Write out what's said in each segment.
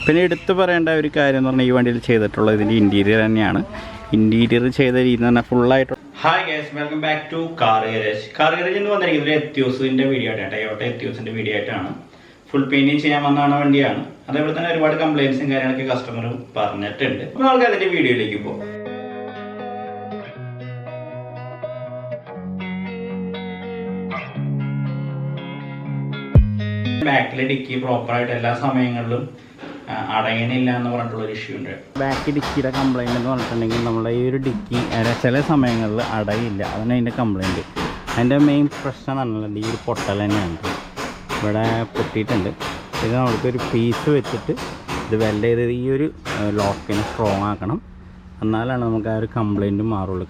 പിന്നെ എടുത്തു പറയേണ്ട ഒരു കാര്യം എന്ന് പറഞ്ഞാൽ ഈ വണ്ടിയിൽ ചെയ്തിട്ടുള്ളത് ഇതിൻ്റെ ഇൻറ്റീരിയർ തന്നെയാണ്. ഇൻറ്റീരിയർ ചെയ്ത രീതി എന്ന് പറഞ്ഞാൽ ഫുള്ളായിട്ട്. Hi guys, welcome back to car garage എന്ന് വന്നിരിക്കുന്നത് എത്യോസിൻ്റെ വീഡിയോ ആയിട്ടാണ്. ടൊയോട്ട എത്യോസിൻ്റെ വീഡിയോ ആയിട്ടാണ്. ഫുൾ പെയിൻറ്റിങ് ചെയ്യാൻ വന്നതാണ് വണ്ടിയാണ്. അതേപോലെ തന്നെ ഒരുപാട് കംപ്ലയിൻസും കാര്യങ്ങളൊക്കെ കസ്റ്റമർ പറഞ്ഞിട്ടുണ്ട്. അപ്പോൾ നമുക്ക് അതിൻ്റെ വീഡിയോയിലേക്ക് പോകും. ബാക്കിലെ ഡിക്കി പ്രോപ്പറായിട്ട് എല്ലാ സമയങ്ങളിലും അടയണില്ല എന്ന് പറഞ്ഞിട്ടുള്ളൊരു ഇഷ്യൂ ഉണ്ട്. ബാക്ക് ഡിക്കിയുടെ കംപ്ലയിൻ്റ് എന്ന് പറഞ്ഞിട്ടുണ്ടെങ്കിൽ നമ്മളെ ഈ ഒരു ഡിക്കി ചില സമയങ്ങളിൽ അടയില്ല. അതാണ് അതിൻ്റെ കംപ്ലയിൻറ്റ്. അതിൻ്റെ മെയിൻ പ്രശ്നം എന്ന് പറഞ്ഞിട്ടുണ്ടെങ്കിൽ ഈ ഒരു പൊട്ടൽ തന്നെയാണ്. ഇവിടെ പൊട്ടിയിട്ടുണ്ട്. ഇത് നമുക്കൊരു പീസ് വെച്ചിട്ട് ഇത് വെൽഡ് ചെയ്ത് ഈ ഒരു ലോക്കിനെ സ്ട്രോങ് ആക്കണം. എന്നാലാണ് നമുക്ക് ആ ഒരു കംപ്ലയിൻറ്റ് മാറുള്ളൂ.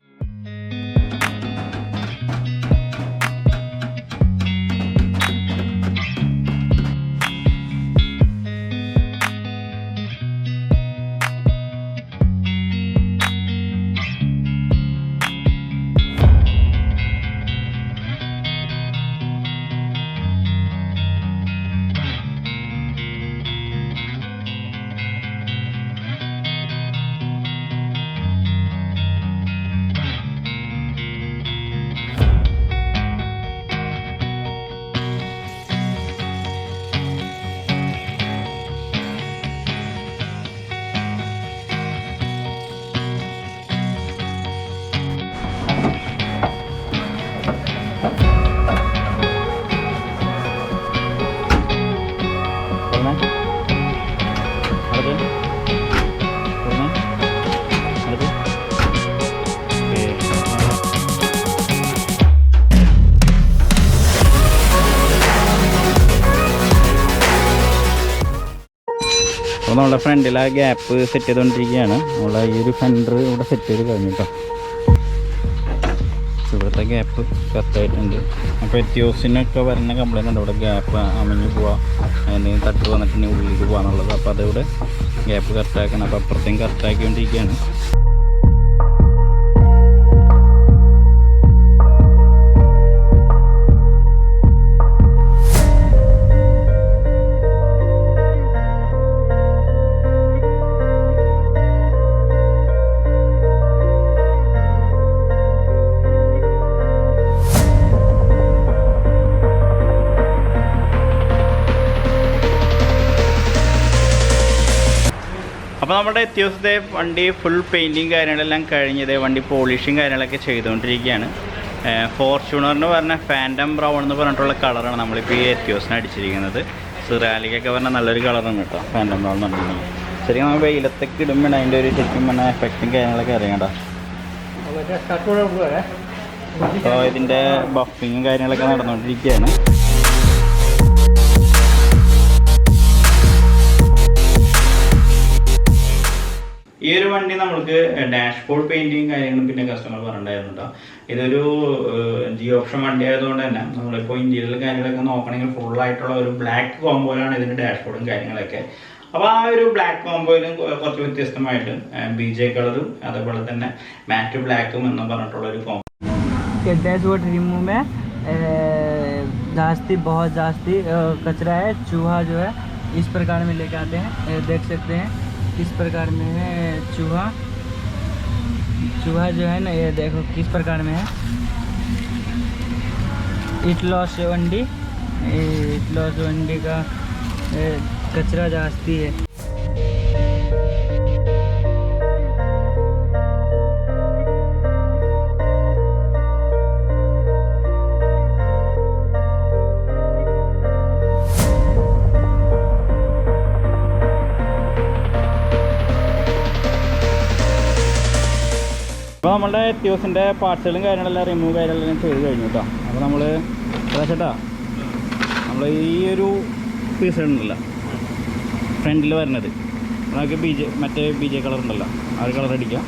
അപ്പോൾ നമ്മുടെ ഫ്രണ്ടിൽ ആ ഗ്യാപ്പ് സെറ്റ് ചെയ്തുകൊണ്ടിരിക്കുകയാണ്. നമ്മളെ ഈ ഒരു ഫെൻഡർ ഇവിടെ സെറ്റ് ചെയ്ത് കഴിഞ്ഞു കേട്ടോ. ഇവിടുത്തെ ഗ്യാപ്പ് കറക്റ്റായിട്ടുണ്ട്. അപ്പോൾ എത്യോസിനൊക്കെ വരുന്ന കംപ്ലയിൻ്റ് ഉണ്ട്. ഇവിടെ ഗ്യാപ്പ് അമഞ്ഞ് പോവുക, എന്തെങ്കിലും തട്ട് വന്നിട്ടുണ്ടെങ്കിൽ ഉള്ളിലേക്ക് പോകാന്നുള്ളത്. അപ്പോൾ അതിവിടെ ഗ്യാപ്പ് കറക്റ്റാക്കണം. അപ്പോൾ അപ്പുറത്തേക്കും കറക്റ്റാക്കിക്കൊണ്ടിരിക്കുകയാണ്. അപ്പോൾ നമ്മുടെ എത്യോസത്തെ വണ്ടി ഫുൾ പെയിൻറ്റിങ് കാര്യങ്ങളെല്ലാം കഴിഞ്ഞത് വണ്ടി പോളിഷിങ് കാര്യങ്ങളൊക്കെ ചെയ്തുകൊണ്ടിരിക്കുകയാണ്. ഫോർച്യൂണറിന് പറഞ്ഞ ഫാൻറ്റം ബ്രൗൺ എന്ന് പറഞ്ഞിട്ടുള്ള കളറാണ് നമ്മളിപ്പോൾ ഈ എത്യോസിന് അടിച്ചിരിക്കുന്നത്. സിറാലിക്കൊക്കെ പറഞ്ഞാൽ നല്ലൊരു കളറാണ് കേട്ടോ ഫാൻറ്റം ബ്രൗൺ എന്ന് പറഞ്ഞിട്ടുണ്ടെങ്കിൽ. ശരിക്കും നമ്മൾ വെയിലത്തൊക്കെ ഇടുമ്പോൾ അതിൻ്റെ ഒരു ശരിക്കും പറഞ്ഞാൽ എഫക്റ്റും കാര്യങ്ങളൊക്കെ അറിയാം. അപ്പോൾ ഇതിൻ്റെ ബഫിങ്ങും കാര്യങ്ങളൊക്കെ നടന്നുകൊണ്ടിരിക്കുകയാണ്. ഈ ഒരു വണ്ടി നമ്മൾക്ക് ഡാഷ്ബോർഡ് പെയിൻറ്റിങ് കാര്യങ്ങളും പിന്നെ കസ്റ്റമർ പറഞ്ഞിട്ടുണ്ടായിരുന്നു കേട്ടോ. ഇതൊരു ജി ഓപ്ഷൻ വണ്ടി ആയതുകൊണ്ട് തന്നെ നമ്മളിപ്പോൾ ഇന്ത്യയിൽ കാര്യങ്ങളൊക്കെ നോക്കണമെങ്കിൽ ഫുള്ളായിട്ടുള്ള ഒരു ബ്ലാക്ക് കോമ്പോയിലാണ് ഇതിൻ്റെ ഡാഷ്ബോർഡും കാര്യങ്ങളൊക്കെ. അപ്പോൾ ആ ഒരു ബ്ലാക്ക് കോമ്പോയിലും കുറച്ച് വ്യത്യസ്തമായിട്ട് BJ കളറും അതേപോലെ തന്നെ മാറ്റ് ബ്ലാക്കും എന്ന് പറഞ്ഞിട്ടുള്ള ഒരു കോമ്പോ. डैशबोर्ड रिमूव में जास्ती बहुत जास्ती कचरा है, चूहा जो है इस प्रकार में लेके आते हैं. देख सकते हैं किस प्रकार में है चूहा जो है ना, ये देखो किस प्रकार में है. इटलॉस वंडी का कचरा जास्ती है. അപ്പോൾ നമ്മളുടെ എത്യോസിൻ്റെ പാർട്സുകളും കാര്യങ്ങളെല്ലാം റിമൂവ് കാര്യങ്ങളെല്ലാം ചെയ്ത് കഴിഞ്ഞു കേട്ടോ. അപ്പോൾ നമ്മൾ ചേട്ടാ നമ്മൾ ഈ ഒരു പീസ് ഉണ്ടല്ല ഫ്രണ്ടിൽ വരുന്നത് നമുക്ക് മറ്റേ BJ കളർ ഉണ്ടല്ലോ ആ ഒരു കളർ അടിക്കാം.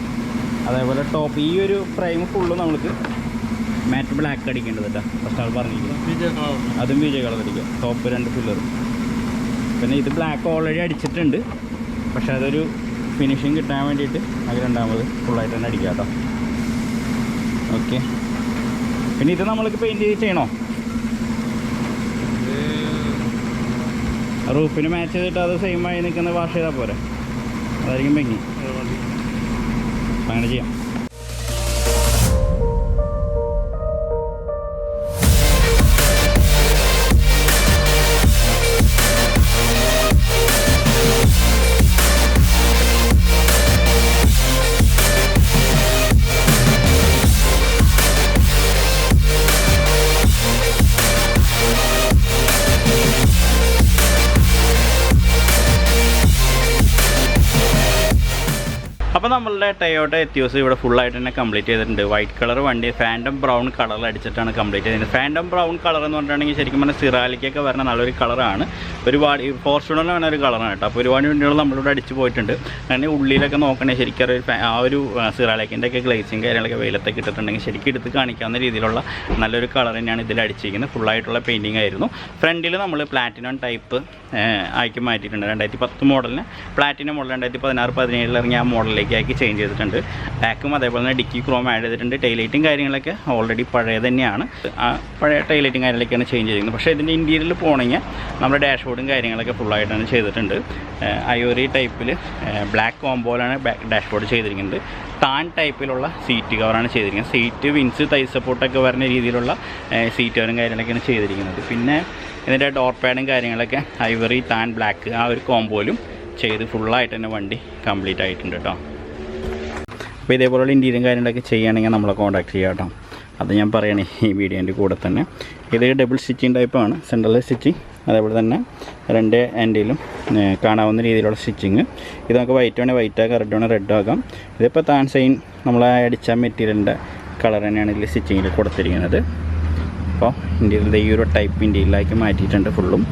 അതേപോലെ ടോപ്പ് ഈ ഒരു ഫ്രെയിം ഫുള്ള് നമുക്ക് മാറ്റ് ബ്ലാക്ക് അടിക്കേണ്ടത് കേട്ടോ. ഫസ്റ്റ് ആൾ പറഞ്ഞിരിക്കുന്നത് അതും BJ കളർ അടിക്കാം. ടോപ്പ് 2 ഫില്ലറും പിന്നെ ഇത് ബ്ലാക്ക് ഓൾറെഡി അടിച്ചിട്ടുണ്ട്. പക്ഷെ അതൊരു ഫിനിഷിങ് കിട്ടാൻ വേണ്ടിയിട്ട് അത് രണ്ടാമത് ഫുള്ളായിട്ട് തന്നെ അടിക്കാം കേട്ടോ. ഓക്കെ, പിന്നെ ഇത് നമ്മൾക്ക് പെയിൻറ്റ് ചെയ്യണോ? റൂഫിന് മാച്ച് ചെയ്തിട്ട് അത് സെയിം ആയി നിൽക്കുന്ന വാഷ് ചെയ്താൽ പോരെ, അതായിരിക്കും ഭംഗി. അങ്ങനെ ചെയ്യാം. അപ്പോൾ നമ്മളുടെ ടൊയോട്ട എത്തിയോസ് ഇവിടെ ഫുള്ളായിട്ട് തന്നെ കംപ്ലീറ്റ് ചെയ്തിട്ടുണ്ട്. വൈറ്റ് കളർ വണ്ടി ഫാൻറ്റം ബ്രൗൺ കളറിൽ അടിച്ചിട്ടാണ് കംപ്ലീറ്റ് ചെയ്തത്. ഫാൻറ്റം ബ്രൗൺ കളർ എന്ന് പറഞ്ഞിട്ടുണ്ടെങ്കിൽ ശരിക്കും പറഞ്ഞാൽ സിറാലിക്കൊക്കെ വരുന്ന നല്ലൊരു കളറാണ്. ഒരുപാട് ഫോർച്യൂണറിൽ വരുന്ന ഒരു കളറാണ് കേട്ടോ. അപ്പോൾ ഒരുപാട് വണ്ടികൾ നമ്മളിവിടെ അടിച്ച് പോയിട്ടുണ്ട്. അങ്ങനെ ഉള്ളിലൊക്കെ നോക്കണമെങ്കിൽ ശരിക്കും ആ ഒരു സിറാലിക്കിൻ്റെ ഒക്കെ ഗ്ലേസിങ് കാര്യങ്ങളൊക്കെ വെയിലത്തൊക്കെ ഇട്ടിട്ടുണ്ടെങ്കിൽ ശരിക്കും എടുത്ത് കാണിക്കാവുന്ന രീതിയിലുള്ള നല്ലൊരു കളർ തന്നെയാണ് ഇതിൽ അടിച്ചിരിക്കുന്നത്. ഫുള്ളായിട്ടുള്ള പെയിൻറ്റിങ് ആയിരുന്നു. ഫ്രണ്ടിൽ നമ്മൾ പ്ലാറ്റിനം ടൈപ്പ് ആക്കി മാറ്റിയിട്ടുണ്ട്. 2010 മോഡലിന് പ്ലാറ്റിനം മോഡൽ 2016-17 ഇറങ്ങിയ ആ മോഡലിലേക്ക് ആക്കി ചേഞ്ച് ചെയ്തിട്ടുണ്ട്. ബാക്കും അതേപോലെ തന്നെ ഡിക്കി ക്രോം ആഡ് ചെയ്തിട്ടുണ്ട്. ടൈലൈറ്റും കാര്യങ്ങളൊക്കെ ഓൾറെഡി പഴയ തന്നെയാണ്. ആ പഴയ ടൈലൈറ്റും കാര്യങ്ങളൊക്കെയാണ് ചേഞ്ച് ചെയ്യുന്നത്. പക്ഷേ ഇതിൻ്റെ ഇൻറ്റീരിയറിൽ പോകണമെങ്കിൽ നമ്മുടെ ഡാഷ്ബോർഡും കാര്യങ്ങളൊക്കെ ഫുള്ളായിട്ടാണ് ചെയ്തിട്ടുണ്ട്. അയോറി ടൈപ്പിൽ ബ്ലാക്ക് കോമ്പോയിലാണ് ഡാഷ്ബോർഡ് ചെയ്തിരിക്കുന്നത്. ടാൻ ടൈപ്പിലുള്ള സീറ്റ് കവറാണ് ചെയ്തിരിക്കുന്നത്. സീറ്റ് വിൻസ് തൈ സപ്പോർട്ടൊക്കെ വരുന്ന രീതിയിലുള്ള സീറ്റ് കവറും കാര്യങ്ങളൊക്കെയാണ് ചെയ്തിരിക്കുന്നത്. പിന്നെ ഇതിൻ്റെ ഡോർ പാഡും കാര്യങ്ങളൊക്കെ ഐവറി ടാൻ ബ്ലാക്ക് ആ ഒരു കോമ്പോയിലും ചെയ്ത് ഫുള്ളായിട്ട് തന്നെ വണ്ടി കംപ്ലീറ്റ് ആയിട്ടുണ്ട് കേട്ടോ. അപ്പോൾ ഇതേപോലുള്ള ഇൻറ്റീരിയറും കാര്യങ്ങളൊക്കെ ചെയ്യുകയാണെങ്കിൽ നമ്മളെ കോൺടാക്ട് ചെയ്യാം കേട്ടോ. അത് ഞാൻ പറയണേ ഈ വീഡിയോൻ്റെ കൂടെ തന്നെ. ഇത് ഡബിൾ സ്റ്റിച്ചിങ് ടൈപ്പാണ്. സെൻട്രൽ സ്റ്റിച്ചിങ്, അതേപോലെ തന്നെ രണ്ട് എൻഡിലും കാണാവുന്ന രീതിയിലുള്ള സ്റ്റിച്ചിങ്. ഇത് നമുക്ക് വൈറ്റ് വേണേൽ വൈറ്റ് ആക്കാം, റെഡ് വേണേൽ റെഡ് ആക്കാം. ഇതിപ്പോൾ താൻ സൈൻ നമ്മൾ അടിച്ച മെറ്റീരിയലിൻ്റെ കളർ തന്നെയാണ് ഇതിൽ സ്റ്റിച്ചിങ്ങിൽ കൊടുത്തിരിക്കുന്നത്. അപ്പോൾ ഇൻറ്റീരിയൽ ഈ ഒരു ടൈപ്പ് ഇൻറ്റീരിയലാക്കി മാറ്റിയിട്ടുണ്ട് ഫുള്ളും.